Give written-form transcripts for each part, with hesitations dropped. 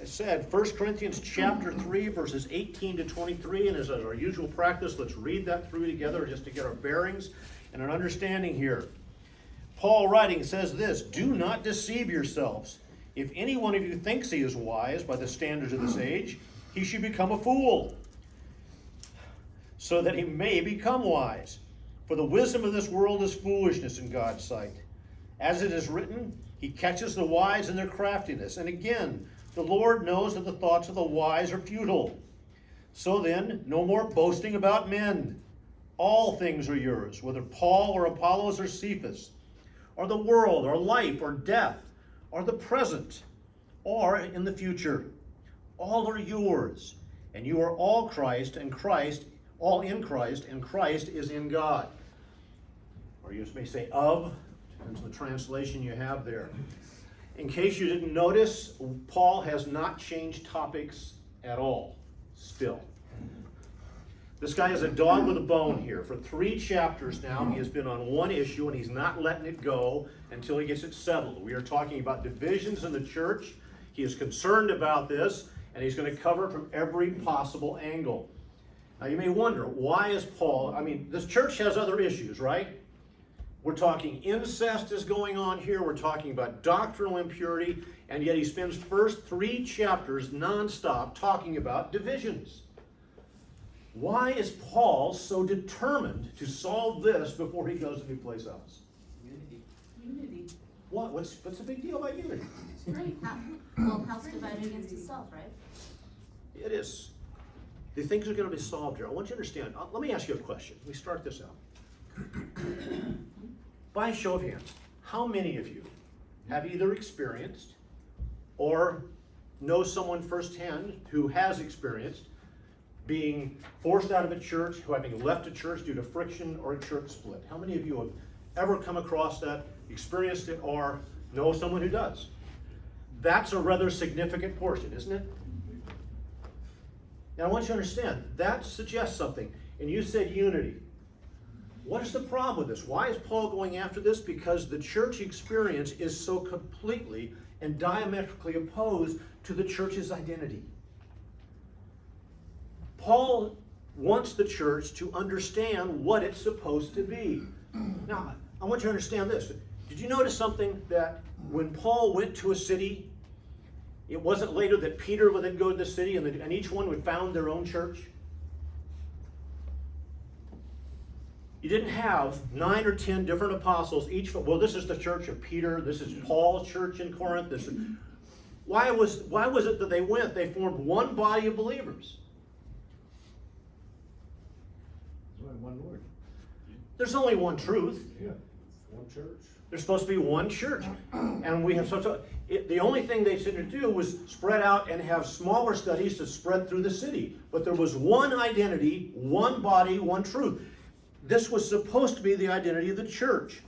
I said, 1 Corinthians chapter 3, verses 18 to 23, and as our usual practice, let's read that through together just to get our bearings and an understanding here. Paul writing says this, "Do not deceive yourselves. If any one of you thinks he is wise by the standards of this age, he should become a fool, so that he may become wise. For the wisdom of this world is foolishness in God's sight. As it is written, he catches the wise in their craftiness. And again, the Lord knows that the thoughts of the wise are futile. So then, no more boasting about men. All things are yours, whether Paul or Apollos or Cephas, or the world, or life, or death, or the present, or in the future. All are yours, and you are all Christ, and Christ, all in Christ, and Christ is in God." Or you may say of, depends on the translation you have there. In case you didn't notice, Paul has not changed topics at all, still. This guy is a dog with a bone here. For 3 chapters now, he has been on one issue, and he's not letting it go until he gets it settled. We are talking about divisions in the church. He is concerned about this, and he's going to cover it from every possible angle. Now, you may wonder, why is Paul, this church has other issues, right? We're talking incest is going on here. We're talking about doctrinal impurity. And yet he spends first 3 chapters nonstop talking about divisions. Why is Paul so determined to solve this before he goes anyplace else? Unity. What's the big deal about unity? It's great. Well, house divided against itself, right? It is. The things are going to be solved here. I want you to understand. Let me ask you a question. Let me start this out. By a show of hands, how many of you have either experienced or know someone firsthand who has experienced being forced out of a church, who having left a church due to friction or a church split? How many of you have ever come across that, experienced it, or know someone who does? That's a rather significant portion, isn't it? Now I want you to understand, that suggests something. And you said unity. What is the problem with this? Why is Paul going after this? Because the church experience is so completely and diametrically opposed to the church's identity. Paul wants the church to understand what it's supposed to be. Now, I want you to understand this. Did you notice something, that when Paul went to a city, it wasn't later that Peter would then go to the city and each one would found their own church? You didn't have 9 or 10 different apostles, each, well, this is the church of Peter, this is Paul's church in Corinth. Why was it that they went? They formed one body of believers. One Lord. There's only one truth. Yeah. One church. There's supposed to be one church. And we have the only thing they said to do was spread out and have smaller studies to spread through the city. But there was one identity, one body, one truth. This was supposed to be the identity of the church.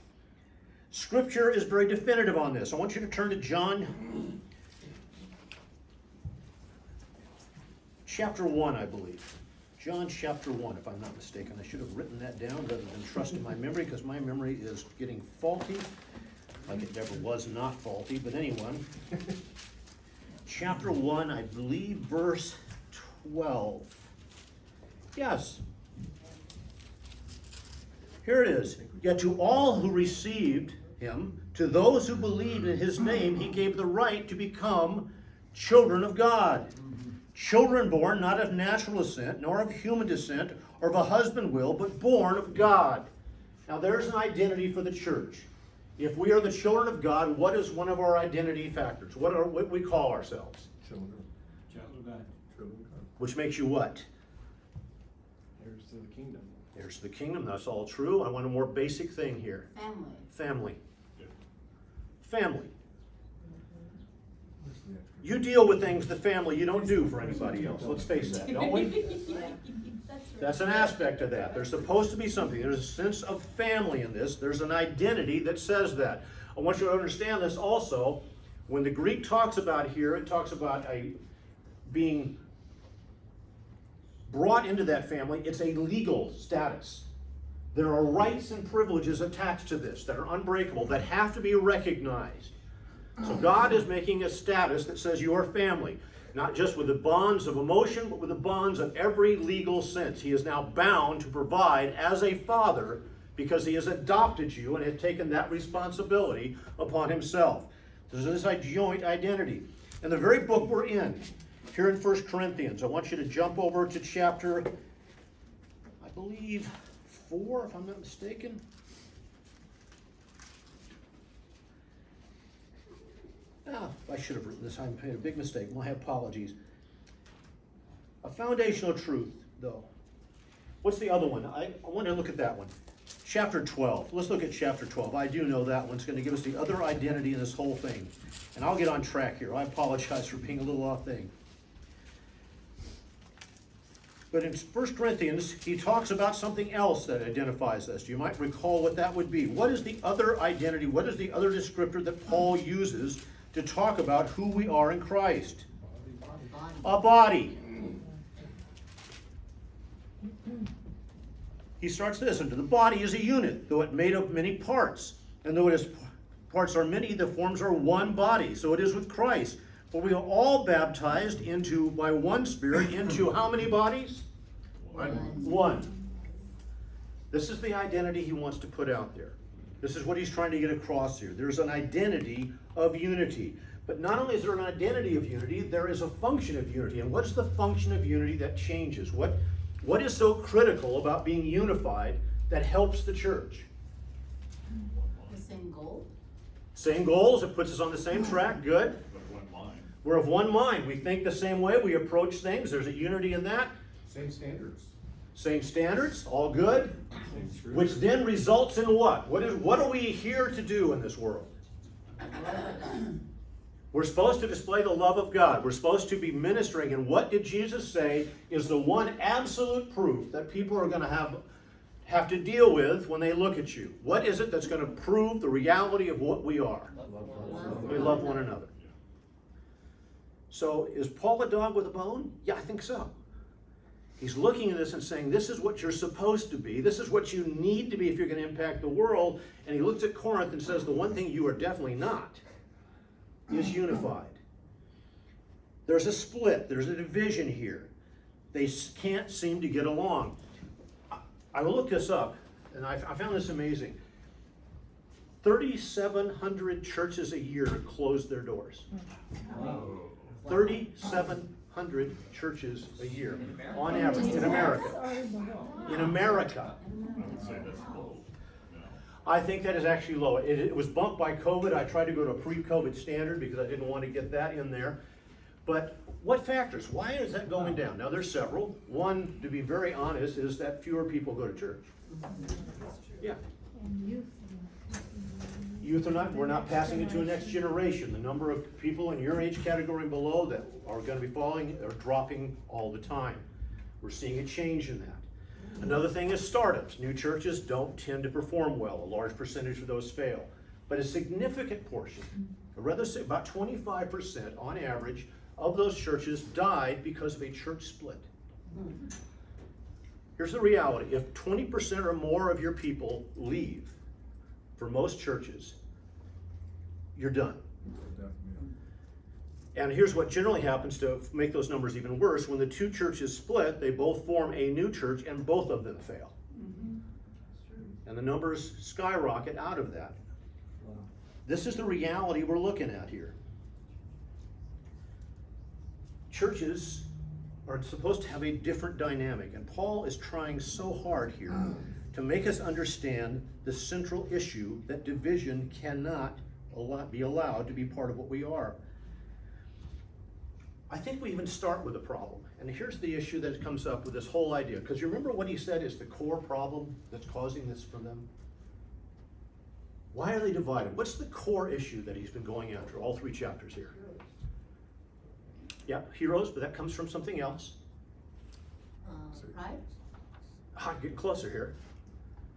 Scripture is very definitive on this. I want you to turn to John chapter 1, I believe. John chapter 1, if I'm not mistaken. I should have written that down rather than trust in my memory, because my memory is getting faulty, like it never was not faulty. But anyway, chapter 1, I believe, verse 12. Yes. Here it is. "Yet to all who received him, to those who believed in his name, he gave the right to become children of God. Children born not of natural descent, nor of human descent, or of a husband will, but born of God." Now there's an identity for the church. If we are the children of God, what is one of our identity factors? What we call ourselves? Children. Child of God. Children of God. Which makes you what? Heirs to the kingdom. There's the kingdom. That's all true. I want a more basic thing here. Family. Family. Yeah. Family. Where's the next one? You deal with things, the family, you don't do for anybody else. Let's face that, don't we? Yeah. That's an aspect of that. There's supposed to be something. There's a sense of family in this. There's an identity that says that. I want you to understand this also. When the Greek talks about here, it talks about being brought into that family. It's a legal status. There are rights and privileges attached to this that are unbreakable, that have to be recognized. So God is making a status that says you are family. Not just with the bonds of emotion, but with the bonds of every legal sense. He is now bound to provide as a father because he has adopted you and has taken that responsibility upon himself. This is a joint identity. And the very book we're in, here in 1 Corinthians, I want you to jump over to chapter, I believe, 4, if I'm not mistaken. I should have written this. I made a big mistake. My apologies. A foundational truth, though. What's the other one? I want to look at that one. Chapter 12. Let's look at chapter 12. I do know that one's going to give us the other identity in this whole thing. And I'll get on track here. I apologize for being a little off thing. But in 1 Corinthians, he talks about something else that identifies us. You might recall what that would be. What is the other identity? What is the other descriptor that Paul uses to talk about who we are in Christ? A body. He starts this, and the body is a unit, though it made of many parts. And though its parts are many, the forms are one body. So it is with Christ. For we are all baptized by one Spirit into how many bodies? One. This is the identity he wants to put out there. This is what he's trying to get across here. There's an identity of unity. But not only is there an identity of unity, there is a function of unity. And what's the function of unity that changes? What is so critical about being unified that helps the church? The same goal? Same goals, it puts us on the same track, good. We're of one mind. We think the same way, we approach things. There's a unity in that. Same standards. Same standards, all good. Which then results in what? What are we here to do in this world? We're supposed to display the love of God. We're supposed to be ministering. And what did Jesus say is the one absolute proof that people are going to have to deal with when they look at you? What is it that's going to prove the reality of what we are? We love one another. So is Paul a dog with a bone? Yeah, I think so. He's looking at this and saying, this is what you're supposed to be. This is what you need to be if you're going to impact the world. And he looks at Corinth and says, the one thing you are definitely not is unified. There's a split. There's a division here. They can't seem to get along. I looked this up, and I found this amazing. 3,700 churches a year close their doors. 3,700 churches a year on average in America. In America. I think that is actually low. It was bumped by COVID. I tried to go to a pre-COVID standard because I didn't want to get that in there. But what factors? Why is that going down? Now, there's several. One, to be very honest, is that fewer people go to church. Yeah. Youth are not, we're not passing it to a next generation. The number of people in your age category and below that are going to be falling are dropping all the time. We're seeing a change in that. Another thing is startups. New churches don't tend to perform well. A large percentage of those fail. But a significant portion, I'd rather say about 25% on average, of those churches died because of a church split. Here's the reality. If 20% or more of your people leave, for most churches, you're done. And here's what generally happens to make those numbers even worse. When the two churches split, they both form a new church and both of them fail. And the numbers skyrocket out of that. This is the reality we're looking at here. Churches are supposed to have a different dynamic, and Paul is trying so hard here to make us understand the central issue that division cannot be allowed to be part of what we are. I think we even start with a problem. And here's the issue that comes up with this whole idea. Because you remember what he said is the core problem that's causing this for them? Why are they divided? What's the core issue that he's been going after, all 3 chapters here? Yeah, heroes, but that comes from something else. Pride? Get closer here.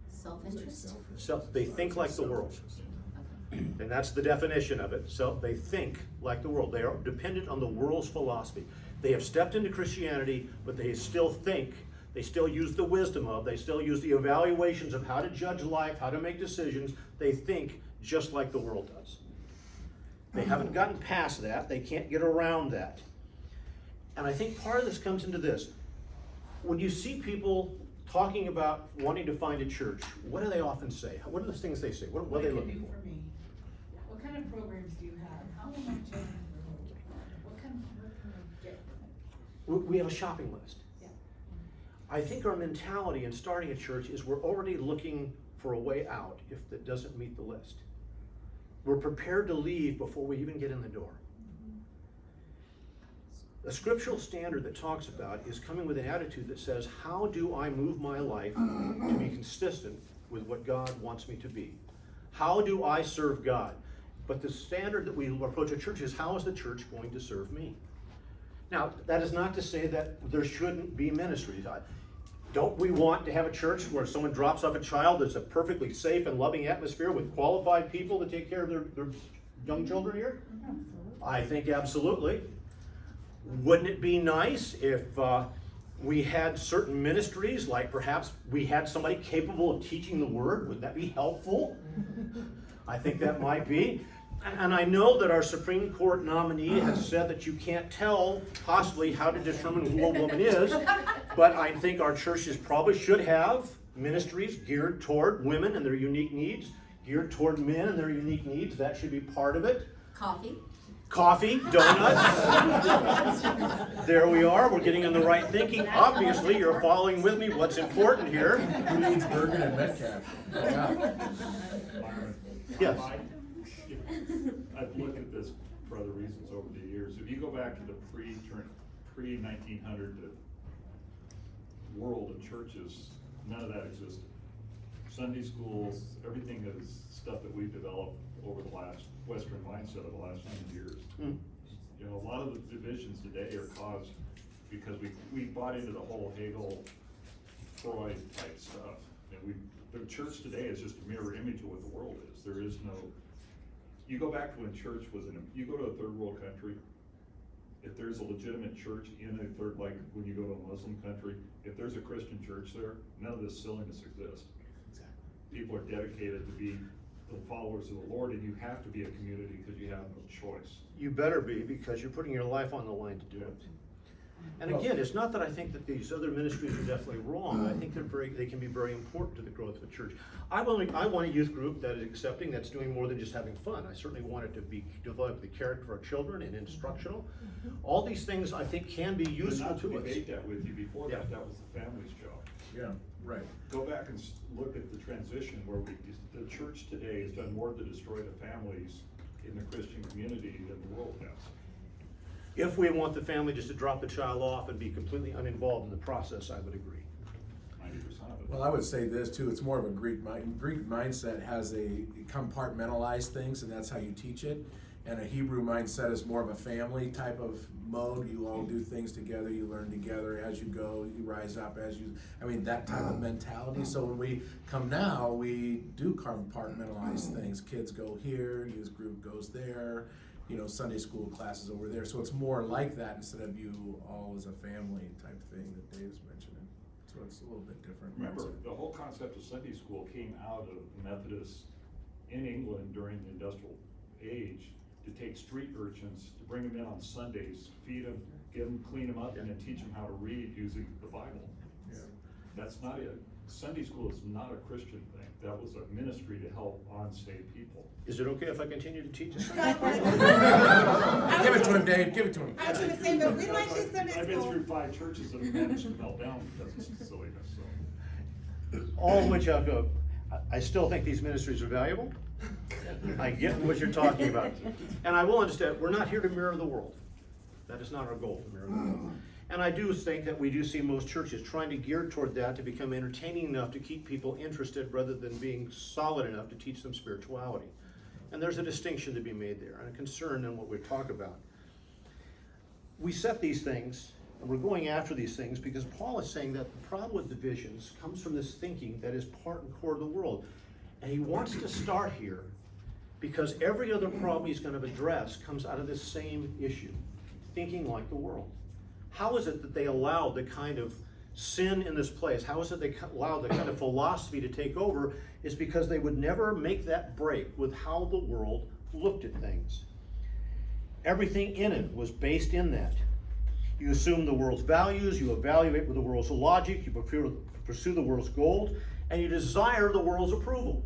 Self-interest? They think like the world. And that's the definition of it. So they think like the world. They are dependent on the world's philosophy. They have stepped into Christianity, but they still think, they still use the wisdom of, they still use the evaluations of how to judge life, how to make decisions. They think just like the world does. They haven't gotten past that. They can't get around that. And I think part of this comes into this. When you see people talking about wanting to find a church, what do they often say? What are the things they say? What are they can looking do for? for me? What kind of programs do you have? How will my children grow? What can we get from it? We have a shopping list. Yeah. I think our mentality in starting a church is we're already looking for a way out if that doesn't meet the list. We're prepared to leave before we even get in the door. A scriptural standard that talks about is coming with an attitude that says, how do I move my life to be consistent with what God wants me to be? How do I serve God? But the standard that we approach a church is, how is the church going to serve me? Now, that is not to say that there shouldn't be ministries. Don't we want to have a church where someone drops off a child that's a perfectly safe and loving atmosphere with qualified people to take care of their young children here? I think absolutely. Wouldn't it be nice if we had certain ministries, like perhaps we had somebody capable of teaching the word? Would that be helpful? I think that might be. And I know that our Supreme Court nominee has said that you can't tell possibly how to determine who a woman is, but I think our churches probably should have ministries geared toward women and their unique needs, geared toward men and their unique needs. That should be part of it. Coffee. Coffee, donuts. There we are. We're getting in the right thinking. Obviously, you're following with me. What's important here? Who needs Bergen and Metcalf? Yeah. Yes. I've looked at this for other reasons over the years. If you go back to the pre-1900 world of churches, none of that existed. Sunday schools, everything is stuff that we've developed over the last Western mindset of the last 100 years. Mm. You know, a lot of the divisions today are caused because we bought into the whole Hegel, Freud type stuff. And the church today is just a mirror image of what the world is. There is no. You go back to when church was you go to a third world country, if there's a legitimate church in a third, like when you go to a Muslim country, if there's a Christian church there, none of this silliness exists. Exactly. People are dedicated to be the followers of the Lord, and you have to be a community because you have no choice. You better be, because you're putting your life on the line to do it. And again, it's not that I think that these other ministries are definitely wrong. I think they can be very important to the growth of a church. I want a youth group that is accepting, that's doing more than just having fun. I certainly want it to be develop the character for our children and instructional. All these things I think can be useful But not to to us. debate that with you before Yeah. that was the family's job. Yeah, right. Go back and look at the transition where the church today has done more to destroy the families in the Christian community than the world has. If we want the family just to drop the child off and be completely uninvolved in the process, I would agree. 90% of it. Well, I would say this too, it's more of a Greek mindset has a compartmentalized things, and that's how you teach it. And a Hebrew mindset is more of a family type of mode. You all do things together, you learn together as you go, you rise up that type of mentality. So when we come now, we do compartmentalize things. Kids go here, youth group goes there, Sunday school classes over there. So it's more like that instead of you all as a family type thing that Dave's mentioning. So it's a little bit different. Remember, mindset. the whole concept of Sunday school came out of the Methodists in England during the industrial age to take street urchins, to bring them in on Sundays, feed them, clean them up, and then teach them how to read using the Bible. Yeah. That's not it. Sunday school is not a Christian thing. That was a ministry to help unsaved people. Is it okay if I continue to teach this? Give it to him, Dave, give it to him. I was gonna say, but we like this Sunday I've been school. through 5 churches that have managed to melt down because of silliness, so. All of which I still think these ministries are valuable. I get what you're talking about. And I will understand, we're not here to mirror the world. That is not our goal, to mirror the world. And I do think that we do see most churches trying to gear toward that to become entertaining enough to keep people interested rather than being solid enough to teach them spirituality. And there's a distinction to be made there and a concern in what we talk about. We set these things and we're going after these things because Paul is saying that the problem with divisions comes from this thinking that is part and core of the world. And he wants to start here because every other problem he's going to address comes out of this same issue, thinking like the world. How is it that they allowed the kind of sin in this place? How is it they allowed the kind of philosophy to take over? Is because they would never make that break with how the world looked at things. Everything in it was based in that. You assume the world's values, you evaluate with the world's logic, you pursue the world's gold, and you desire the world's approval.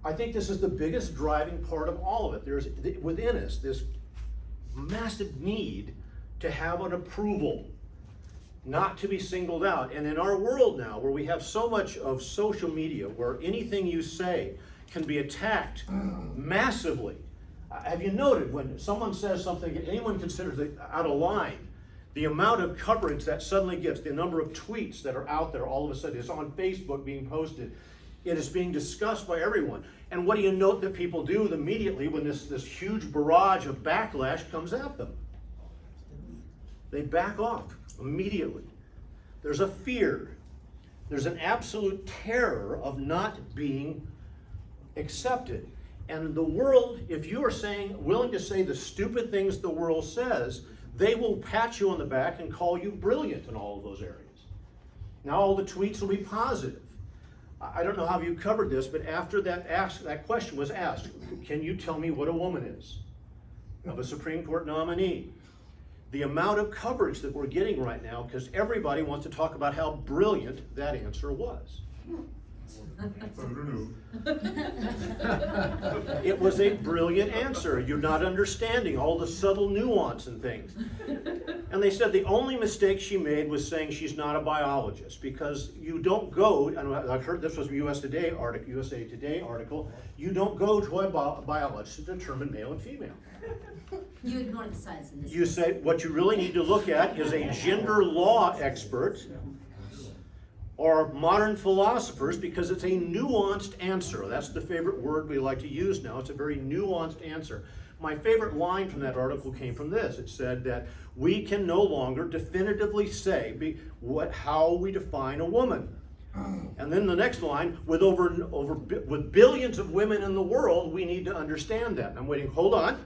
I think this is the biggest driving part of all of it. There's within us this massive need to have an approval, not to be singled out. And in our world now, where we have so much of social media, where anything you say can be attacked massively, have you noted when someone says something anyone considers it out of line, the amount of coverage that suddenly gets, the number of tweets that are out there all of a sudden, it's on Facebook being posted, it is being discussed by everyone. And what do you note that people do immediately when this huge barrage of backlash comes at them? They back off immediately. There's a fear. There's an absolute terror of not being accepted. And the world, if you are willing to say the stupid things the world says, they will pat you on the back and call you brilliant in all of those areas. Now all the tweets will be positive. I don't know how you covered this, but after that question was asked, can you tell me what a woman is? Of a Supreme Court nominee. The amount of coverage that we're getting right now, because everybody wants to talk about how brilliant that answer was. It was a brilliant answer. You're not understanding all the subtle nuance and things. And they said the only mistake she made was saying she's not a biologist, because you don't go, and I've heard this was a USA Today article, you don't go to a biologist to determine male and female. You ignore the science in this. You say what you really need to look at is a gender law expert or modern philosophers, because it's a nuanced answer. That's the favorite word we like to use now. It's a very nuanced answer. My favorite line from that article came from this. It said that we can no longer definitively say how we define a woman. And then the next line, with with billions of women in the world, we need to understand that. And I'm waiting, hold on.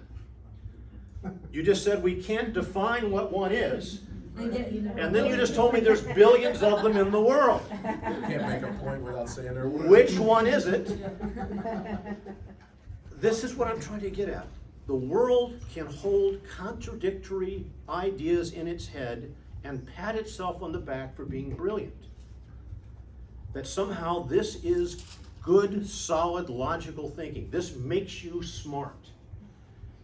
You just said we can't define what one is. And then you just told me there's billions of them in the world. You can't make a point without saying their words. Which one is it? This is what I'm trying to get at. The world can hold contradictory ideas in its head and pat itself on the back for being brilliant. That somehow this is good, solid, logical thinking. This makes you smart.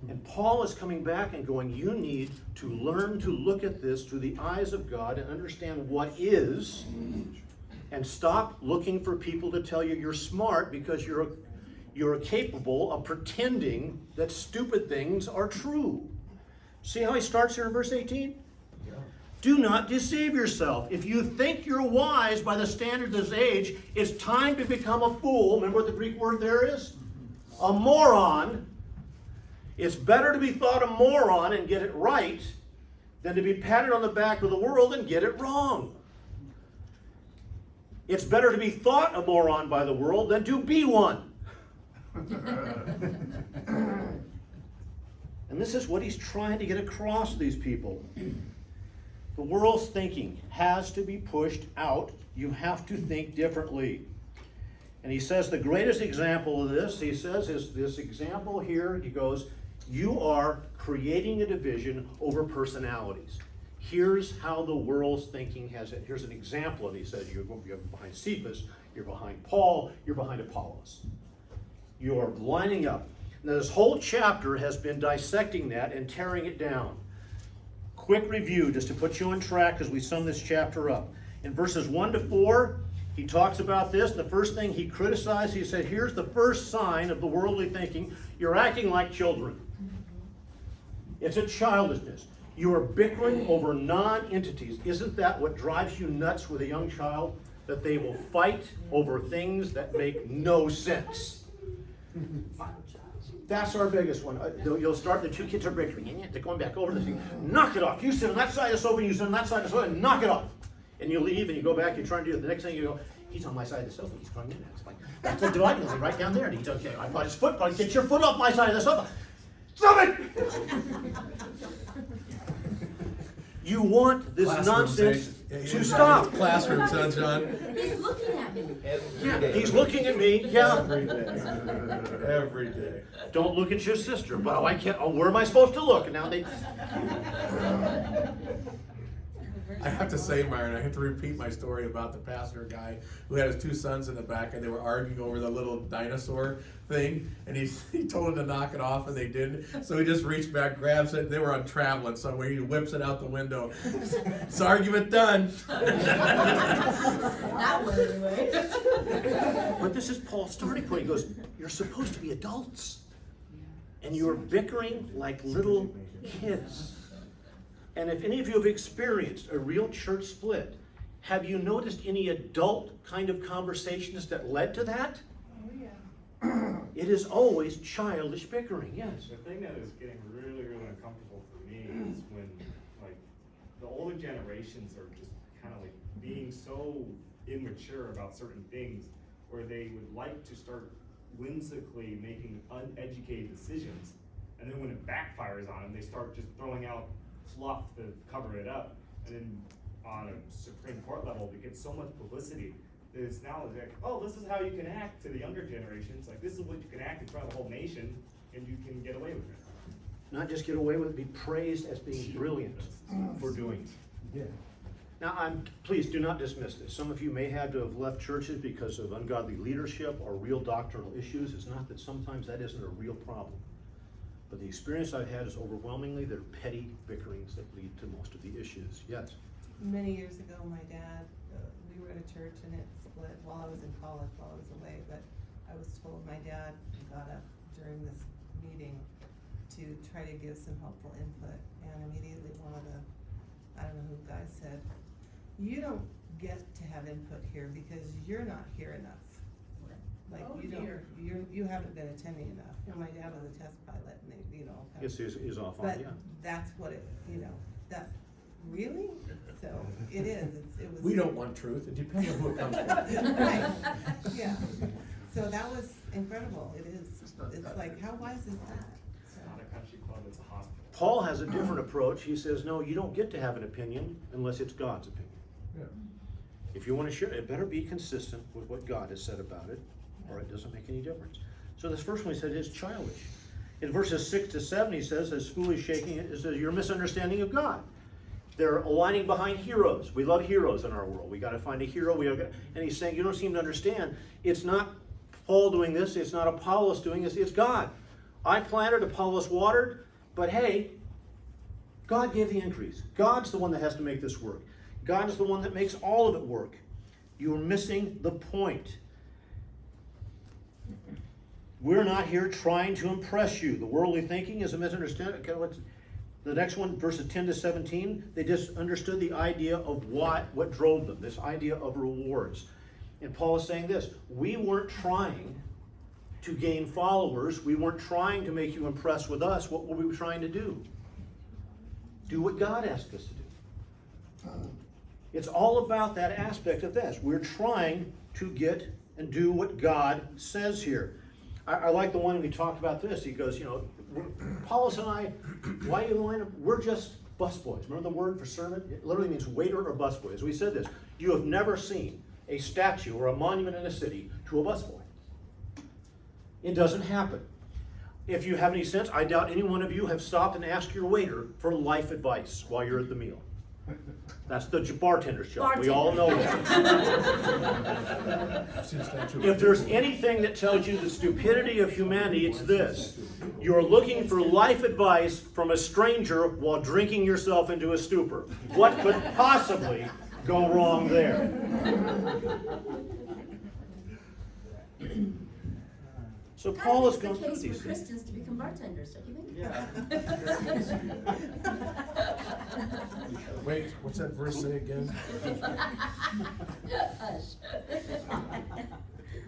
And Paul is coming back and going, you need to learn to look at this through the eyes of God and understand what is, and stop looking for people to tell you you're smart because you're capable of pretending that stupid things are true. See how he starts here in verse 18? Yeah. Do not deceive yourself. If you think you're wise by the standards of this age, it's time to become a fool. Remember what the Greek word there is? A moron. It's better to be thought a moron and get it right than to be patted on the back of the world and get it wrong. It's better to be thought a moron by the world than to be one. And this is what he's trying to get across to these people. The world's thinking has to be pushed out. You have to think differently. And he says the greatest example of this, he says, is this example here. He goes, you are creating a division over personalities. Here's how the world's thinking has it. Here's an example. And he says, you're behind Cephas, you're behind Paul, you're behind Apollos. You are lining up. Now, this whole chapter has been dissecting that and tearing it down. Quick review, just to put you on track as we sum this chapter up. In verses 1 to 4, he talks about this. The first thing he criticized, he said, here's the first sign of the worldly thinking. You're acting like children. It's a childishness. You are bickering over non-entities. Isn't that what drives you nuts with a young child? That they will fight over things that make no sense. That's our biggest one. You'll start, the two kids are bickering. They're going back over this thing. Knock it off. You sit on that side of the sofa, and you sit on that side of the sofa, and knock it off. And you leave, and you go back, you try and do it. The next thing you go, he's on my side of the sofa, he's coming in. It's like, that's a dividing line right down there. And he's okay, I brought his foot, but get your foot off my side of the sofa. Stop it! You want this nonsense to stop. Classroom, son, John. He's looking at me. Yeah, he's looking at me, yeah. Every day. Every day. Don't look at your sister. Well, I can't, where am I supposed to look? And now they... have to say, Myron, I have to repeat my story about the pastor guy who had his two sons in the back and they were arguing over the little dinosaur thing, and he told them to knock it off and they didn't. So he just reached back, grabs it, they were on traveling somewhere, he whips it out the window. It's argument done. That one anyway. But this is Paul's starting point. He goes, you're supposed to be adults. And you're bickering like little kids. And if any of you have experienced a real church split, have you noticed any adult kind of conversations that led to that? Oh, yeah. It is always childish bickering, yes. The thing that is getting really, really uncomfortable for me is when, like, the older generations are just kind of like being so immature about certain things, where they would like to start whimsically making uneducated decisions, and then when it backfires on them, they start just throwing out fluff to cover it up, and then on a Supreme Court level, it gets so much publicity that it's now like, oh, this is how you can act to the younger generations, like this is what you can act in front of the whole nation, and you can get away with it. Not just get away with it, be praised as being brilliant for doing it. Now, please do not dismiss this. Some of you may have to have left churches because of ungodly leadership or real doctrinal issues. It's not that sometimes that isn't a real problem. But the experience I've had is overwhelmingly they're petty bickerings that lead to most of the issues. Yes? Many years ago, my dad, we were at a church and it split while I was in college, while I was away, but I was told my dad got up during this meeting to try to give some helpful input, and immediately one of the, I don't know who guys said, you don't get to have input here because you're not here enough. Like, Oh, you dear. don't, you haven't been attending enough. And my dad was a test pilot and they, kind of. Yes, is off on, But yeah. that's what it, that, really? So it is, it was. We don't want truth, it depends on who it comes from. Right, yeah. So that was incredible, it is. It's like, how wise is that? It's not a country club, it's a hospital. Paul has a different approach. He says, no, you don't get to have an opinion unless it's God's opinion. Yeah. If you want to share, it better be consistent with what God has said about it, or it doesn't make any difference. So this first one he said is childish. In verses 6 to 7, he says, as foolish shaking it, is your misunderstanding of God. They're aligning behind heroes. We love heroes in our world. We got to find a hero. And he's saying, you don't seem to understand. It's not Paul doing this. It's not Apollos doing this. It's God. I planted, Apollos watered, but hey, God gave the increase. God's the one that has to make this work. God is the one that makes all of it work. You're missing the point. We're not here trying to impress you. The worldly thinking is a misunderstanding. Okay, the next one, verses 10 to 17, they just understood the idea of what drove them, this idea of rewards. And Paul is saying this, we weren't trying to gain followers. We weren't trying to make you impressed with us. What were we trying to do? Do what God asked us to do. It's all about that aspect of this. We're trying to get and do what God says here. I like the one we talked about this. He goes, Apollos and I, why do you line up? We're just busboys. Remember the word for servant? It literally means waiter or busboy. As we said this, you have never seen a statue or a monument in a city to a busboy. It doesn't happen. If you have any sense, I doubt any one of you have stopped and asked your waiter for life advice while you're at the meal. That's the bartender's job. We all know that. If there's anything that tells you the stupidity of humanity, it's this. You're looking for life advice from a stranger while drinking yourself into a stupor. What could possibly go wrong there? So Paul is going through It's the these case for things. Christians to become bartenders, don't you think? Wait, what's that verse say again? Hush.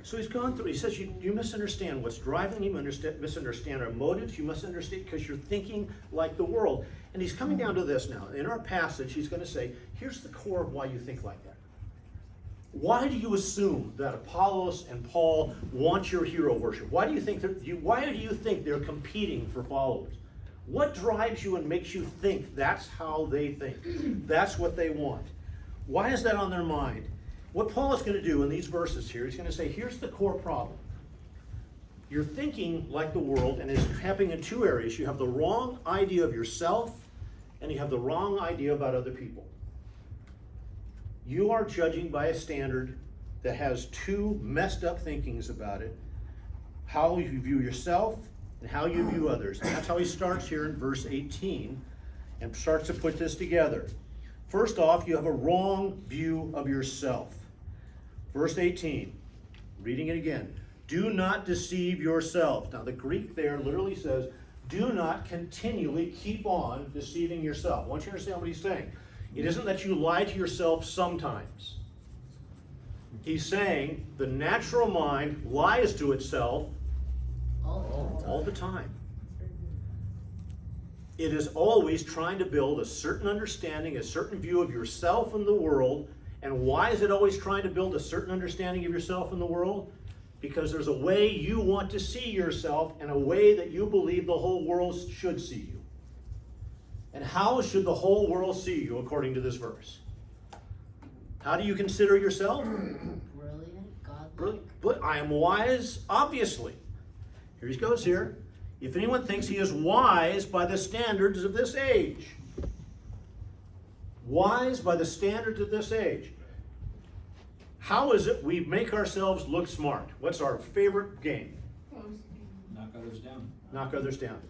So he's gone through, he says, you misunderstand what's driving you, misunderstand our motives, you must understand because you're thinking like the world. And he's coming down to this now. In our passage, he's going to say, here's the core of why you think like that. Why do you assume that Apollos and Paul want your hero worship? Why do you think they're competing for followers? What drives you and makes you think that's how they think? That's what they want. Why is that on their mind? What Paul is going to do in these verses here, he's going to say, here's the core problem. You're thinking like the world, and it's happening in two areas. You have the wrong idea of yourself, and you have the wrong idea about other people. you are judging by a standard that has two messed up thinkings about it, how you view yourself and how you view others. And that's how he starts here in verse 18 and starts to put this together. First off, you have a wrong view of yourself. Verse 18, reading it again. Do not deceive yourself. Now the Greek there literally says, do not continually keep on deceiving yourself. I want you to understand what he's saying. It isn't that you lie to yourself sometimes. He's saying the natural mind lies to itself all the time. It is always trying to build a certain understanding, a certain view of yourself and the world. And why is it always trying to build a certain understanding of yourself and the world? Because there's a way you want to see yourself and a way that you believe the whole world should see you. And how should the whole world see you according to this verse? How do you consider yourself? Brilliant, godly. Brilliant. But I am wise, obviously. Here he goes here. If anyone thinks he is wise by the standards of this age. Wise by the standards of this age. How is it we make ourselves look smart? What's our favorite game? Knock others down. Knock others down.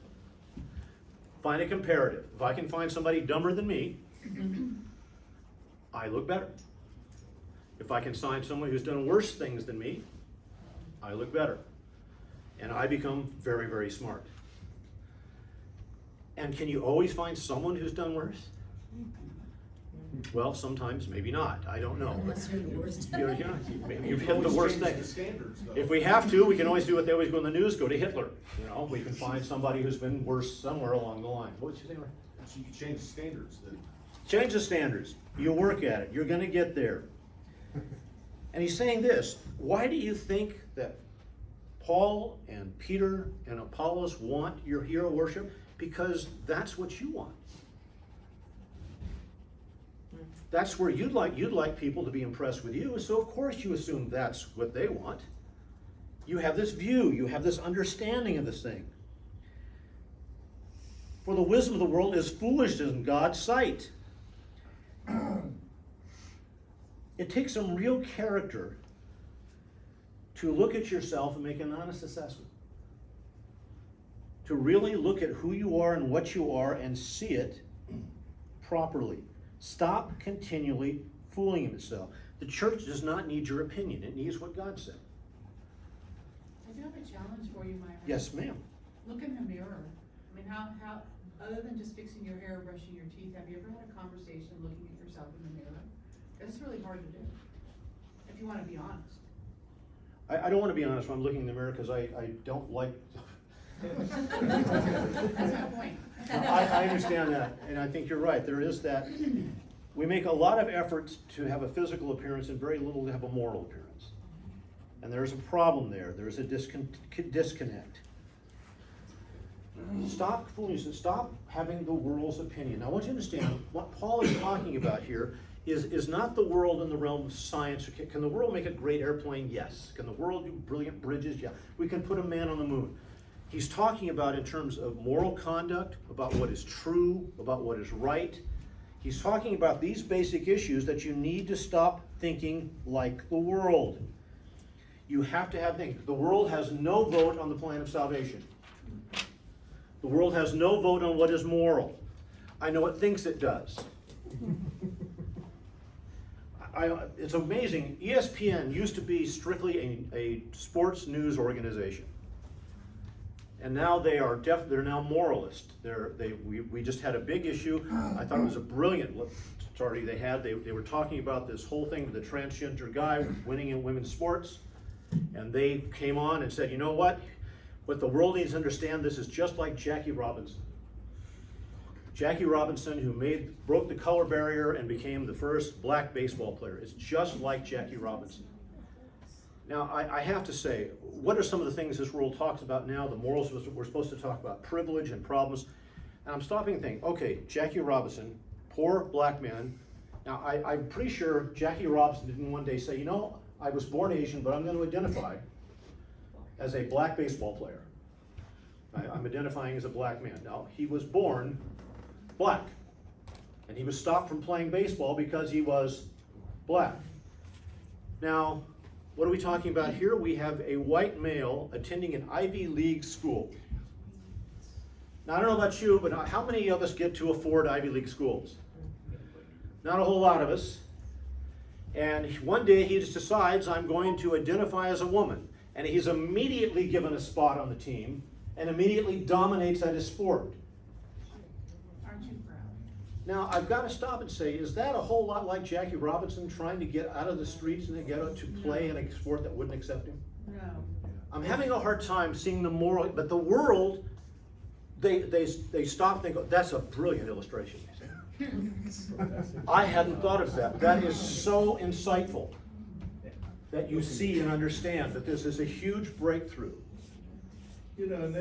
Find a comparative. If I can find somebody dumber than me, I look better. If I can find someone who's done worse things than me, I look better. And I become very, very smart. And can you always find someone who's done worse? Well, sometimes, maybe not. I don't know. Unless you're the worst. Maybe you've hit the worst thing. If we have to, we can always do what they always go in the news, go to Hitler. You know, we can find somebody who's been worse somewhere along the line. What did you think? So you can change the standards then. Change the standards. You work at it. You're going to get there. And he's saying this. Why do you think that Paul and Peter and Apollos want your hero worship? Because that's what you want. That's where you'd like people to be impressed with you. So of course you assume that's what they want. You have this view. You have this understanding of this thing. For the wisdom of the world is foolishness in God's sight. It takes some real character to look at yourself and make an honest assessment. To really look at who you are and what you are and see it properly. Stop continually fooling yourself. The church does not need your opinion. It needs what God said. I do have a challenge for you, Myra. Yes, ma'am. Look in the mirror. I mean, how, other than just fixing your hair, brushing your teeth, have you ever had a conversation looking at yourself in the mirror? It's really hard to do, if you wanna be honest. I don't want to be honest when I'm looking in the mirror because I don't like... That's my point. I understand that, and I think you're right. There is that. We make a lot of efforts to have a physical appearance and very little to have a moral appearance. And there's a problem there. There's a disconnect. Stop fooling yourself. Stop having the world's opinion. Now, I want you to understand what Paul is talking about here is not the world in the realm of science. Can the world make a great airplane? Yes. Can the world do brilliant bridges? Yeah. We can put a man on the moon. He's talking about in terms of moral conduct, about what is true, about what is right. He's talking about these basic issues that you need to stop thinking like the world. You have to have things. The world has no vote on the plan of salvation. The world has no vote on what is moral. I know it thinks it does. It's amazing. ESPN used to be strictly a sports news organization. And now they're now moralist. We just had a big issue. I thought it was a brilliant story they had. They were talking about this whole thing with the transgender guy winning in women's sports. And they came on and said, you know what? What the world needs to understand, this is just like Jackie Robinson. Jackie Robinson, who broke the color barrier and became the first black baseball player. It's just like Jackie Robinson. Now, I have to say, what are some of the things this world talks about now? The morals we're supposed to talk about, privilege and problems. And I'm stopping and thinking, okay, Jackie Robinson, poor black man. Now, I'm pretty sure Jackie Robinson didn't one day say, you know, I was born Asian, but I'm going to identify as a black baseball player. I'm identifying as a black man. Now, he was born black. And he was stopped from playing baseball because he was black. Now, what are we talking about here? We have a white male attending an Ivy League school. Now, I don't know about you, but how many of us get to afford Ivy League schools? Not a whole lot of us. And one day he just decides, I'm going to identify as a woman. And he's immediately given a spot on the team and immediately dominates at his sport. Aren't you proud? Now, I've got to stop and say, is that a whole lot like Jackie Robinson trying to get out of the streets and then get out to play in a sport that wouldn't accept him? No. I'm having a hard time seeing the moral, but the world, they stop and they go, that's a brilliant illustration. I hadn't thought of that. That is so insightful that you see and understand that this is a huge breakthrough. You know, and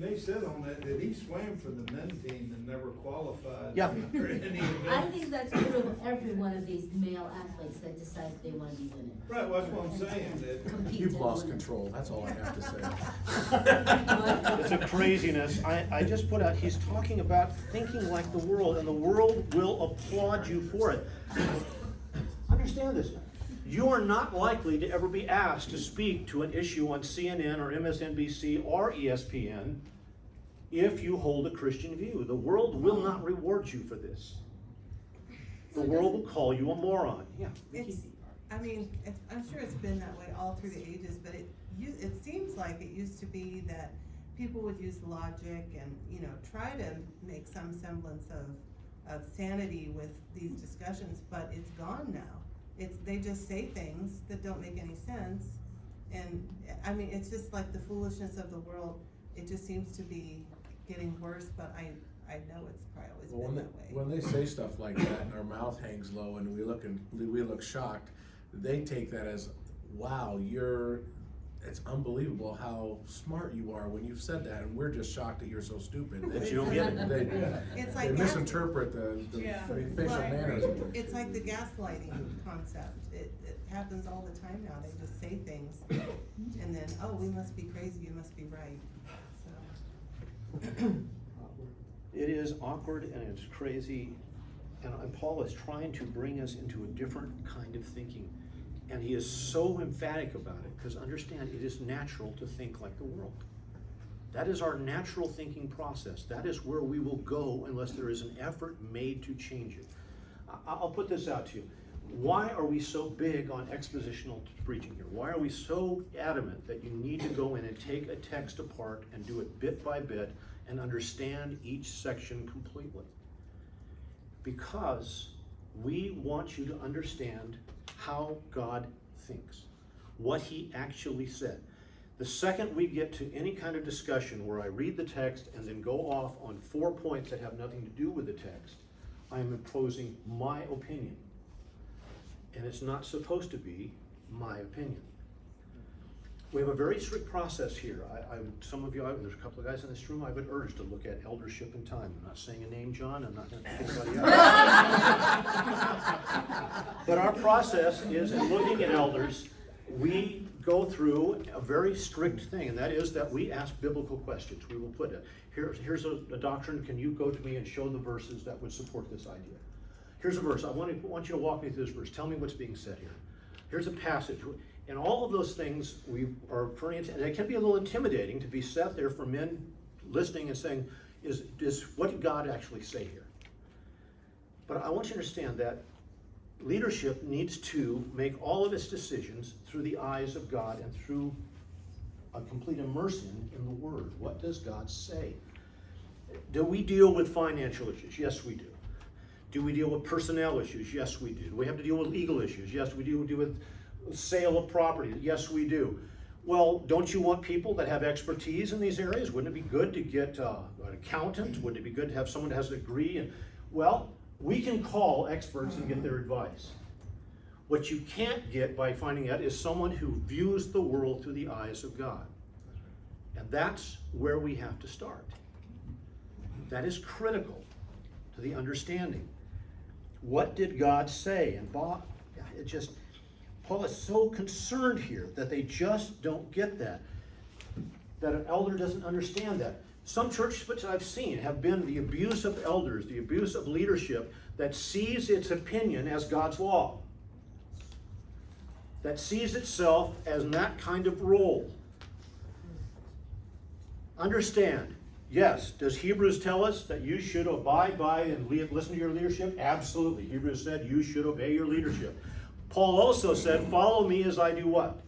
they said on that he swam for the men team and never qualified. Yeah. for any I event. think that's true of every one of these male athletes that decides they want to be women. Right, well, that's what I'm saying, that, Compete You've as lost women. control, that's all I have to say. It's a craziness. I just put out, he's talking about thinking like the world, and the world will applaud you for it. Understand this. You are not likely to ever be asked to speak to an issue on CNN or MSNBC or ESPN if you hold a Christian view. The world will not reward you for this. The world will call you a moron. Yeah. It's, I mean, I'm sure it's been that way all through the ages, but it seems like it used to be that people would use logic and, you know, try to make some semblance of sanity with these discussions, but it's gone now. They just say things that don't make any sense, and, I mean, it's just like the foolishness of the world. It just seems to be getting worse, but I know it's probably always Well, been that way. when they say stuff like that and our mouth hangs low and we look shocked, they take that as, wow, it's unbelievable how smart you are when you've said that, and we're just shocked that you're so stupid. That you don't get it. It's They like misinterpret the Yeah. facial Well, mannerisms. it's like the gaslighting concept. It happens all the time now. They just say things and then, oh, we must be crazy, you must be right. So, It is awkward and it's crazy, and Paul is trying to bring us into a different kind of thinking. And he is so emphatic about it, because understand, it is natural to think like the world. That is our natural thinking process. That is where we will go unless there is an effort made to change it. I'll put this out to you. Why are we so big on expositional preaching here? Why are we so adamant that you need to go in and take a text apart and do it bit by bit and understand each section completely? Because we want you to understand how God thinks, what he actually said. The second we get to any kind of discussion where I read the text and then go off on 4 points that have nothing to do with the text, I am imposing my opinion. And it's not supposed to be my opinion. We have a very strict process here. Some of you, there's a couple of guys in this room, I would urge to look at eldership and time. I'm not saying a name, John, I'm not going to pick anybody out. But our process is, in looking at elders, we go through a very strict thing, and that is that we ask biblical questions. We will put it, here's a doctrine, can you go to me and show the verses that would support this idea? Here's a verse, I want you to walk me through this verse, tell me what's being said here. Here's a passage. And all of those things we are referring to, and it can be a little intimidating to be sat there for men listening and saying, is what did God actually say here? But I want you to understand that leadership needs to make all of its decisions through the eyes of God and through a complete immersion in the Word. What does God say? Do we deal with financial issues? Yes, we do. Do we deal with personnel issues? Yes, we do. Do we have to deal with legal issues? Yes, we do. We deal with sale of property? Yes, we do. Well, don't you want people that have expertise in these areas? Wouldn't it be good to get an accountant? Wouldn't it be good to have someone that has a degree? And well, we can call experts and get their advice. What you can't get by finding out is someone who views the world through the eyes of God. And that's where we have to start. That is critical to the understanding. What did God say? And Paul is so concerned here that they just don't get that an elder doesn't understand that. Some church splits I've seen have been the abuse of elders, the abuse of leadership that sees its opinion as God's law. that sees itself as in that kind of role. Understand, yes, does Hebrews tell us that you should abide by and listen to your leadership? Absolutely. Hebrews said you should obey your leadership. Paul also said, follow me as I do what?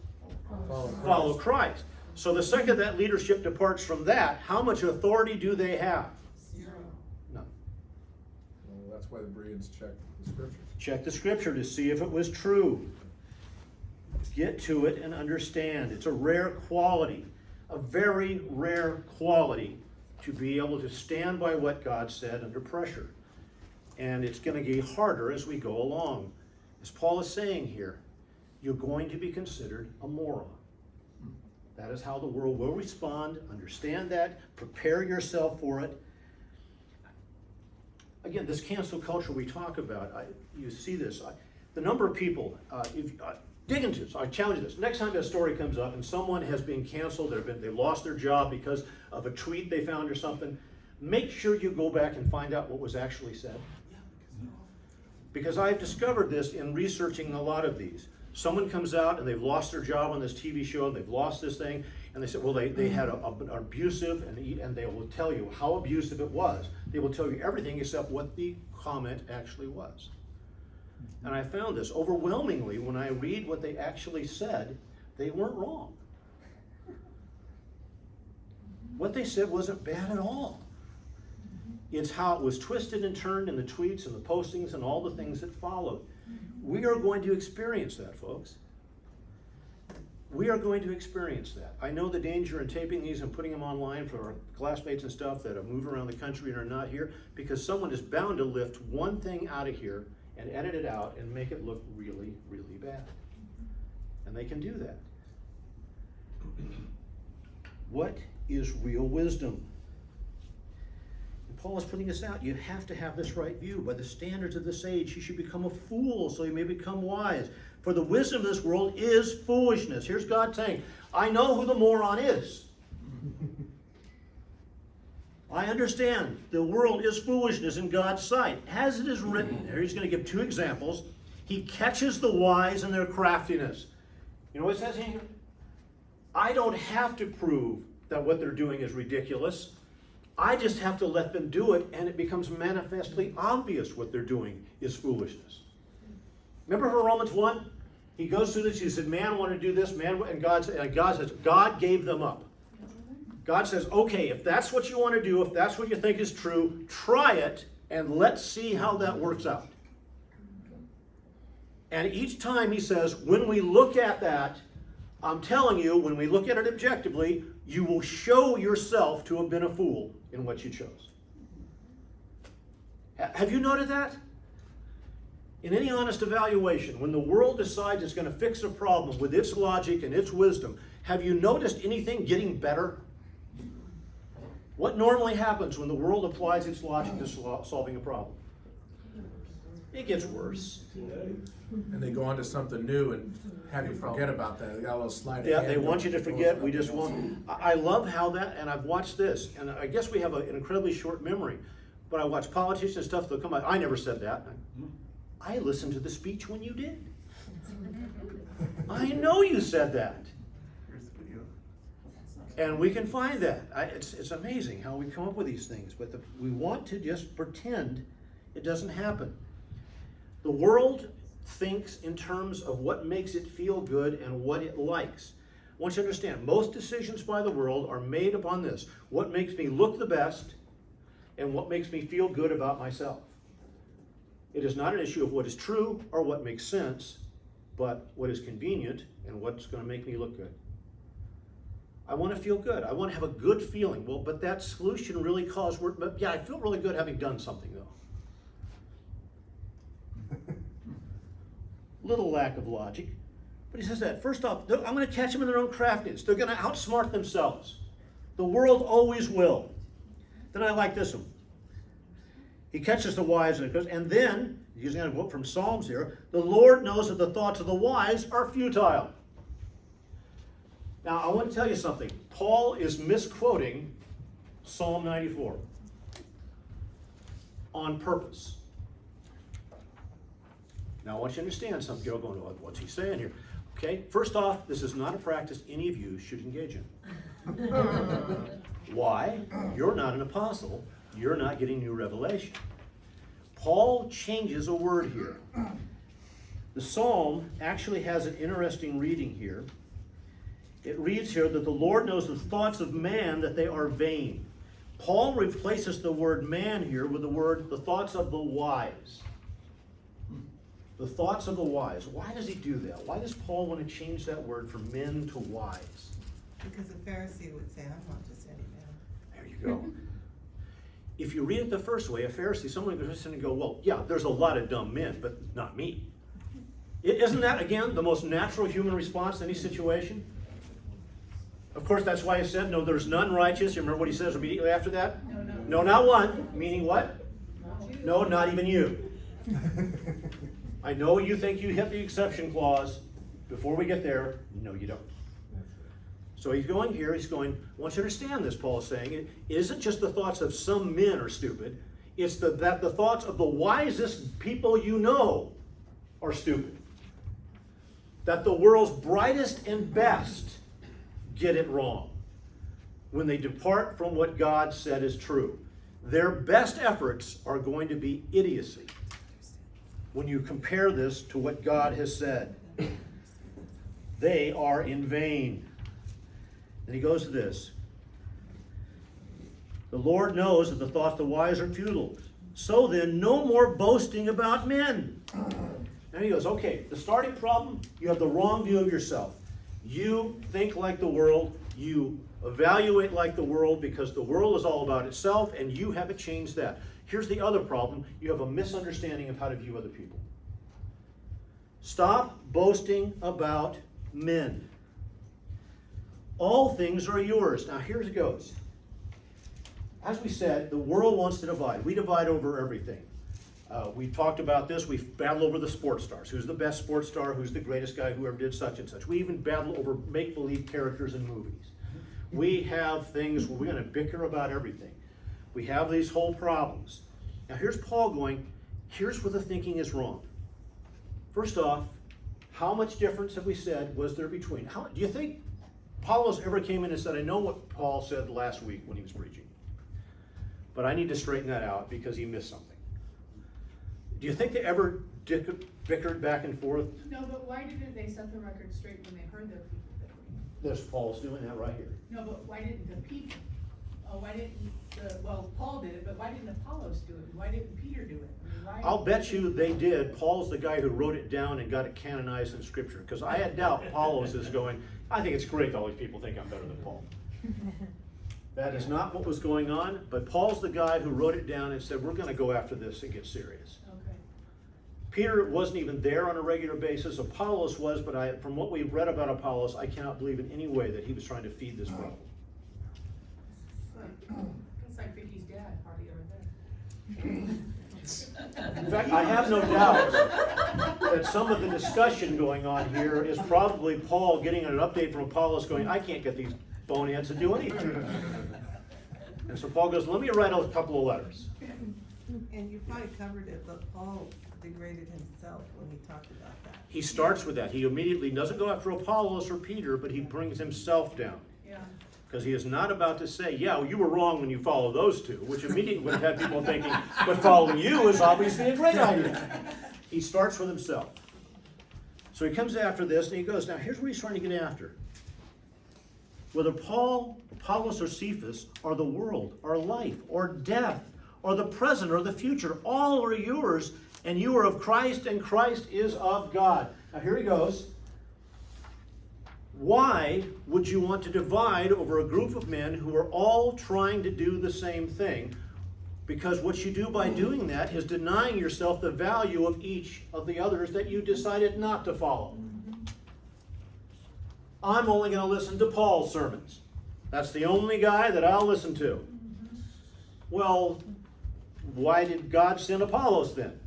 Follow Christ. So the second that leadership departs from that, how much authority do they have? None. Well, that's why the Bereans checked the scriptures. Check the scripture to see if it was true. Get to it and understand. It's a rare quality, a very rare quality to be able to stand by what God said under pressure. And it's going to get harder as we go along. As Paul is saying here, you're going to be considered a moron. That is how the world will respond. Understand that. Prepare yourself for it. Again, this cancel culture we talk about, you see this. The number of people, dig into this. I challenge you this. Next time a story comes up and someone has been canceled, they lost their job because of a tweet they found or something, make sure you go back and find out what was actually said. Because I've discovered this in researching a lot of these. Someone comes out and they've lost their job on this TV show, they've lost this thing, and they said, well, they had an abusive, and they will tell you how abusive it was. They will tell you everything except what the comment actually was. And I found this overwhelmingly when I read what they actually said, they weren't wrong. What they said wasn't bad at all. It's how it was twisted and turned in the tweets and the postings and all the things that followed. We are going to experience that, folks. We are going to experience that. I know the danger in taping these and putting them online for our classmates and stuff that have moved around the country and are not here, because someone is bound to lift one thing out of here and edit it out and make it look really, really bad. And they can do that. What is real wisdom? And Paul is putting this out. You have to have this right view. By the standards of this age, you should become a fool so you may become wise. For the wisdom of this world is foolishness. Here's God saying, I know who the moron is. I understand the world is foolishness in God's sight. As it is written, here he's going to give two examples. He catches the wise in their craftiness. You know what it says here? I don't have to prove that what they're doing is ridiculous. I just have to let them do it, and it becomes manifestly obvious what they're doing is foolishness. Remember for Romans 1? He goes through this, he said, man wanted to do this, and God says, God gave them up. God says, okay, if that's what you want to do, if that's what you think is true, try it, and let's see how that works out. And each time he says, when we look at that, I'm telling you, when we look at it objectively, you will show yourself to have been a fool in what you chose. Have you noted that? In any honest evaluation, when the world decides it's going to fix a problem with its logic and its wisdom, have you noticed anything getting better? What normally happens when the world applies its logic to solving a problem? It gets worse. And they go on to something new and have you forget about that. They got a little slide. Yeah, they want you to forget. We just want. I love how that, and I've watched this, and I guess we have an incredibly short memory. But I watch politicians and stuff. They'll come out. I never said that. I listened to the speech when you did. I know you said that. And we can find that. It's amazing how we come up with these things. But we want to just pretend it doesn't happen. The world thinks in terms of what makes it feel good and what it likes. I want you to understand, most decisions by the world are made upon this. What makes me look the best and what makes me feel good about myself. It is not an issue of what is true or what makes sense, but what is convenient and what's going to make me look good. I want to feel good. I want to have a good feeling. Well, but that solution really caused work. But yeah, I feel really good having done something, though. Little lack of logic. But he says that, first off, I'm going to catch them in their own craftiness. They're going to outsmart themselves. The world always will. Then I like this one. He catches the wise, and then, using a quote from Psalms here, the Lord knows that the thoughts of the wise are futile. Now, I want to tell you something. Paul is misquoting Psalm 94 on purpose. Now, I want you to understand something. You're going, what's he saying here? Okay, first off, this is not a practice any of you should engage in. Why? You're not an apostle. You're not getting new revelation. Paul changes a word here. The psalm actually has an interesting reading here. It reads here that the Lord knows the thoughts of man, that they are vain. Paul replaces the word man here with the thoughts of the wise. The thoughts of the wise. Why does he do that? Why does Paul want to change that word from men to wise? Because a Pharisee would say, I'm not just any man. There you go. If you read it the first way, a Pharisee, someone would listen and go, well, yeah, there's a lot of dumb men, but not me. Isn't that, again, the most natural human response to any situation? Of course, that's why he said, no, there's none righteous. You remember what he says immediately after that? No, not one. Meaning what? No, not even you. I know you think you hit the exception clause. Before we get there, no, you don't. So he's going here, he's going, I want you to understand this, Paul is saying. It isn't just the thoughts of some men are stupid. It's that the thoughts of the wisest people you know are stupid. That the world's brightest and best get it wrong when they depart from what God said is true. Their best efforts are going to be idiocy when you compare this to what God has said. They are in vain. And he goes to this. The Lord knows that the thoughts of the wise are futile. So then, no more boasting about men. And he goes, okay, the starting problem, you have the wrong view of yourself. You think like the world. You evaluate like the world because the world is all about itself, and you haven't changed that. Here's the other problem. You have a misunderstanding of how to view other people. Stop boasting about men. All things are yours. Now here it goes. As we said, the world wants to divide. We divide over everything. We talked about this. We battle over the sports stars. Who's the best sports star? Who's the greatest guy who ever did such and such? We even battle over make-believe characters in movies. We have things where we're going to bicker about everything. We have these whole problems. Now here's Paul going, here's where the thinking is wrong. First off, how much difference have we said was there between? Do you think Apollos ever came in and said, I know what Paul said last week when he was preaching, but I need to straighten that out because he missed something? Do you think they ever bickered back and forth? No, but why didn't they set the record straight when they heard their people bickering? This Paul's doing that right here. No, but why didn't the people? Why didn't Paul did it, but why didn't Apollos do it? And why didn't Peter do it? I mean, why? I'll bet you they did. Paul's the guy who wrote it down and got it canonized in Scripture. Because I had doubt Apollos is going, I think it's great that all these people think I'm better than Paul. That is not what was going on, but Paul's the guy who wrote it down and said, we're going to go after this and get serious. Okay. Peter wasn't even there on a regular basis. Apollos was, but from what we've read about Apollos, I cannot believe in any way that he was trying to feed this problem. It's like Vicky's dad, hardly ever there. In fact, I have no doubt that some of the discussion going on here is probably Paul getting an update from Apollos going, I can't get these boneheads to do anything. And so Paul goes, let me write a couple of letters. And you probably covered it, but Paul degraded himself when he talked about that. He starts with that. He immediately doesn't go after Apollos or Peter, but he brings himself down. Yeah. Because he is not about to say, yeah, well, you were wrong when you followed those two, which immediately would have had people thinking, but following you is obviously a great idea. He starts with himself. So he comes after this, and he goes, now here's what he's trying to get after. Whether Paul, Apollos, or Cephas, or the world, or life, or death, or the present, or the future, all are yours, and you are of Christ, and Christ is of God. Now here he goes. Why would you want to divide over a group of men who are all trying to do the same thing? Because what you do by doing that is denying yourself the value of each of the others that you decided not to follow. I'm only going to listen to Paul's sermons. That's the only guy that I'll listen to. Well, why did God send Apollos then?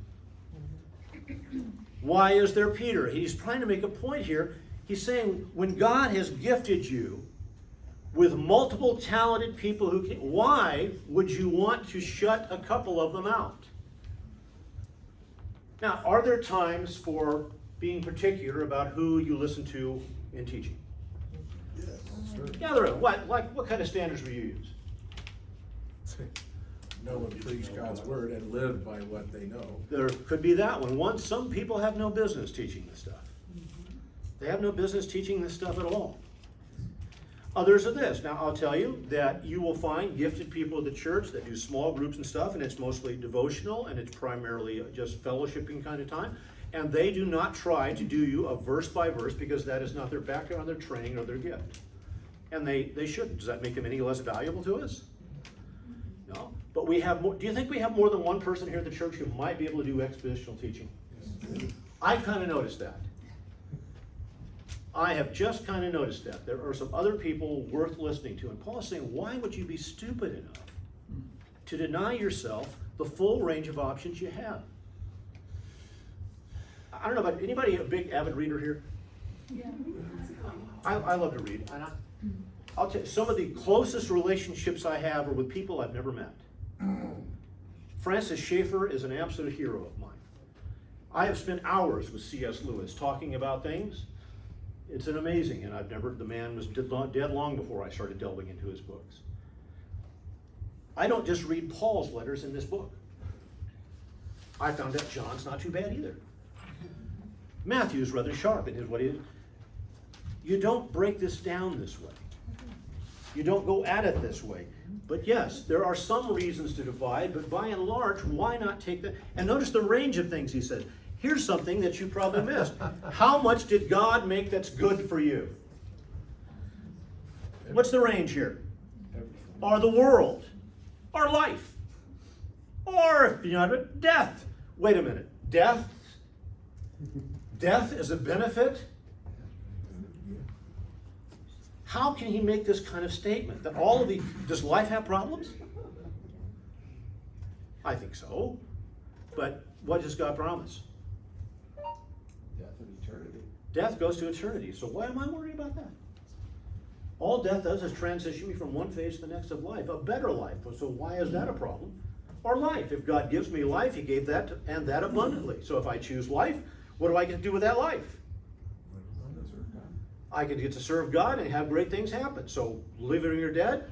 Why is there Peter? He's trying to make a point here. He's saying, when God has gifted you with multiple talented people who can, why would you want to shut a couple of them out? Now, are there times for being particular about who you listen to in teaching? Yes, sure. Yeah, there are. What kind of standards will you use? Know and preach God's word and live by what they know. There could be that one. Some people have no business teaching this stuff. They have no business teaching this stuff at all. Others are this. Now, I'll tell you that you will find gifted people at the church that do small groups and stuff, and it's mostly devotional, and it's primarily just fellowshipping kind of time. And they do not try to do you a verse by verse because that is not their background, their training, or their gift. And they shouldn't. Does that make them any less valuable to us? No. But we have more. Do you think we have more than one person here at the church who might be able to do expositional teaching? I kind of noticed that. I have just kind of noticed that. There are some other people worth listening to. And Paul is saying, why would you be stupid enough to deny yourself the full range of options you have? I don't know about anybody, a big avid reader here? Yeah. I love to read. And I'll tell you, some of the closest relationships I have are with people I've never met. Francis Schaeffer is an absolute hero of mine. I have spent hours with C.S. Lewis talking about things. It's an amazing, and the man was dead long before I started delving into his books. I don't just read Paul's letters in this book. I found that John's not too bad either. Matthew's rather sharp in what he is. You don't break this down this way. You don't go at it this way. But yes, there are some reasons to divide, but by and large, why not take that? And notice the range of things he said. Here's something that you probably missed. How much did God make that's good for you? What's the range here? Or the world? Or life? Or, you know, death? Wait a minute. Death? Death is a benefit? How can he make this kind of statement? That all of the, does life have problems? I think so. But what does God promise? Death and eternity. Death goes to eternity. So why am I worried about that? All death does is transition me from one phase to the next of life, a better life. So why is that a problem? Or life. If God gives me life, he gave that and that abundantly. So if I choose life, what do I get to do with that life? I could get to serve God and have great things happen. So living or you're dead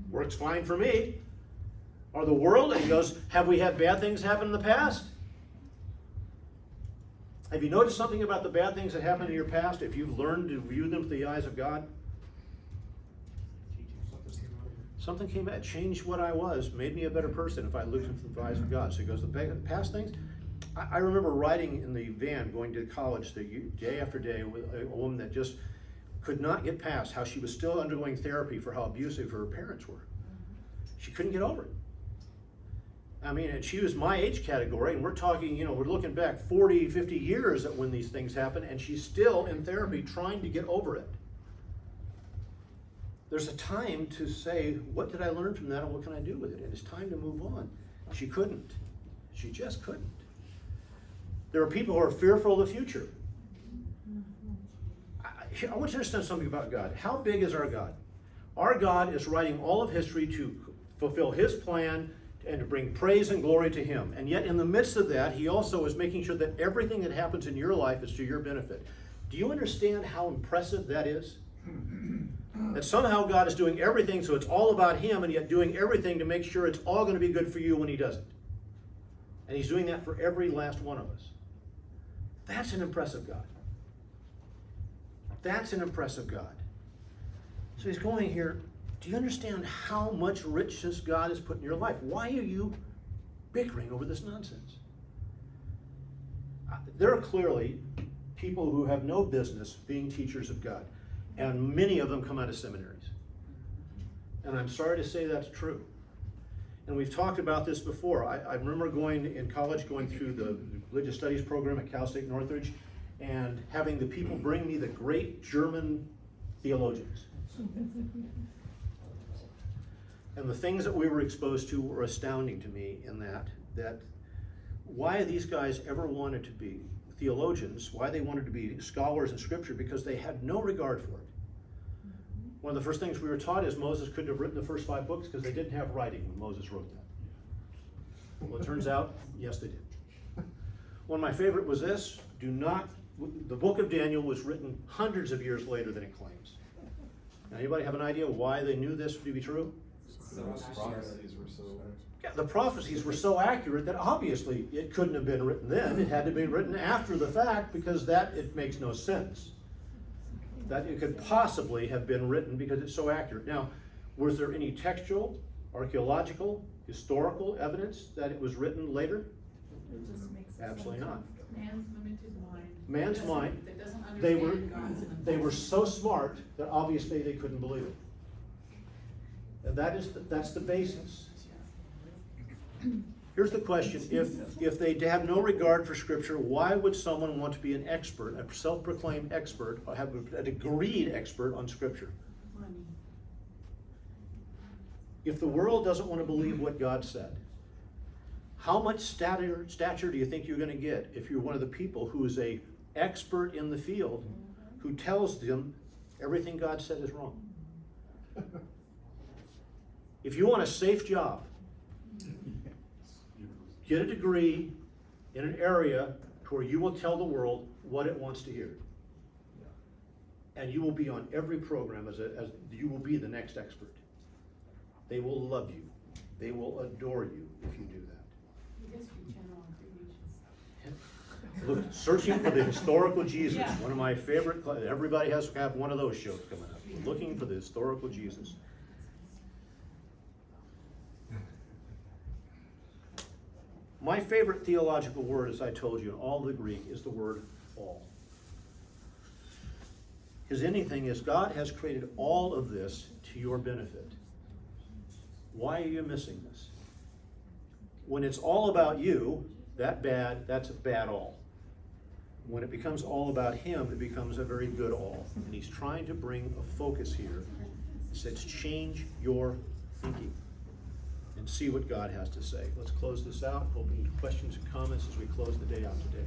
works fine for me. Or the world, and he goes, have we had bad things happen in the past? Have you noticed something about the bad things that happened in your past if you've learned to view them through the eyes of God? Something came back, changed what I was, made me a better person if I looked through the eyes of God. So he goes, the past things. I remember riding in the van going to college day after day with a woman that just could not get past how she was still undergoing therapy for how abusive her parents were. She couldn't get over it. I mean, and she was my age category, and we're talking, you know, we're looking back 40, 50 years at when these things happen, and she's still in therapy trying to get over it. There's a time to say, what did I learn from that and what can I do with it? And it's time to move on. She couldn't. She just couldn't. There are people who are fearful of the future. I want you to understand something about God. How big is our God? Our God is writing all of history to fulfill his plan and to bring praise and glory to him. And yet in the midst of that, he also is making sure that everything that happens in your life is to your benefit. Do you understand how impressive that is? That somehow God is doing everything so it's all about him, and yet doing everything to make sure it's all going to be good for you when he doesn't. And he's doing that for every last one of us. That's an impressive God. That's an impressive God. So he's going here, do you understand how much richness God has put in your life? Why are you bickering over this nonsense? There are clearly people who have no business being teachers of God, and many of them come out of seminaries. And I'm sorry to say that's true. And we've talked about this before. I remember going in college, going through the religious studies program at Cal State Northridge, and having the people bring me the great German theologians. And the things that we were exposed to were astounding to me in that why these guys ever wanted to be theologians, why they wanted to be scholars in Scripture, because they had no regard for it. One of the first things we were taught is Moses couldn't have written the first 5 books because they didn't have writing when Moses wrote that. Well, it turns out, yes, they did. One of my favorite was this: do not The book of Daniel was written hundreds of years later than it claims. Now, anybody have an idea why they knew this to be true? Prophecies were so. Yeah, the prophecies were so accurate that obviously it couldn't have been written then. It had to be written after the fact, because it makes no sense that it could possibly have been written because it's so accurate. Now, was there any textual, archaeological, historical evidence that it was written later? Absolutely not. Man's limited mind. Man's Doesn't- mind, That doesn't they were, understand God's. they were so smart that obviously they couldn't believe it. And that's the basis. Here's the question: if they have no regard for Scripture, why would someone want to be an expert, a self-proclaimed expert, or have a degreed expert on Scripture? Money. If the world doesn't want to believe what God said, how much stature do you think you're going to get if you're one of the people who is a expert in the field who tells them everything God said is wrong? If you want a safe job, get a degree in an area where you will tell the world what it wants to hear. And you will be on every program as you will be the next expert. They will love you. They will adore you if you do that. The History Channel on creation. Look, Searching for the Historical Jesus, Yeah. one of my favorite, everybody has to have one of those shows coming up. Looking for the Historical Jesus. My favorite theological word, as I told you, in all the Greek, is the word all. Because anything is, God has created all of this to your benefit. Why are you missing this? When it's all about you, that's a bad all. When it becomes all about Him, it becomes a very good all. And He's trying to bring a focus here. He says, change your thinking and see what God has to say. Let's close this out. Open to questions and comments as we close the day out today.